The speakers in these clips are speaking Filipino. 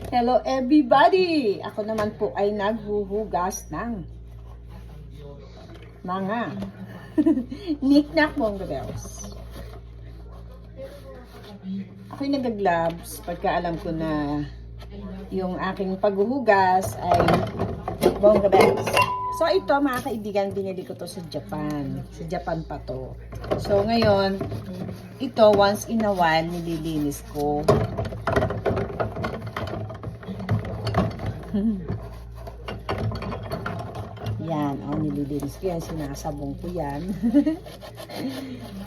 Hello everybody! Ako naman po ay naghuhugas ng mga knick-knack Bongo Bells. Ako'y nag-gloves pagka alam ko na yung aking paghuhugas ay Bongo Bells. So ito mga kaibigan, binili ko to sa Japan. Sa Japan pa to. So ngayon, ito once in a while nililinis ko. Yan, nililinis ko yan. Sinasabong ko yan.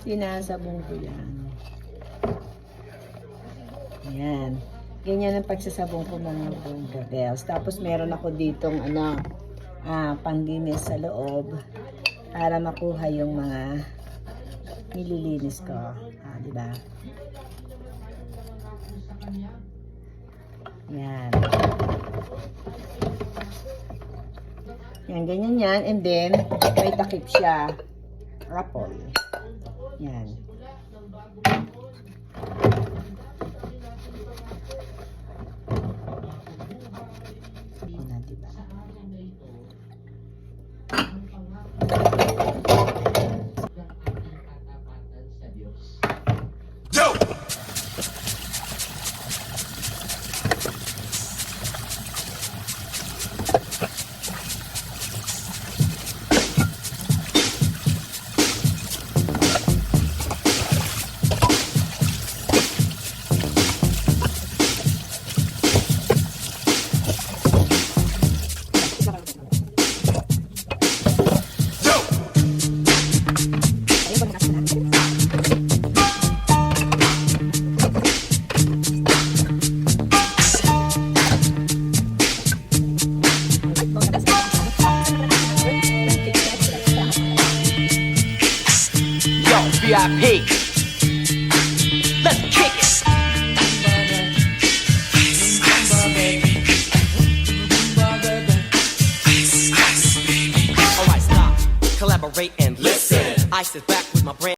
Sinasabong ko yan. Yan. Ganyan ang pagsasabong ko mga Bongo Bells. Tapos meron ako ditong panglinis sa loob para makuha yung mga nililinis ko. Diba? Yan. Yan, ganyan yan. And then, may takip siya. Apple. Yan. Yan, diba? VIP. Let's kick it. Alright, stop, collaborate and listen. Ice is back with my brand.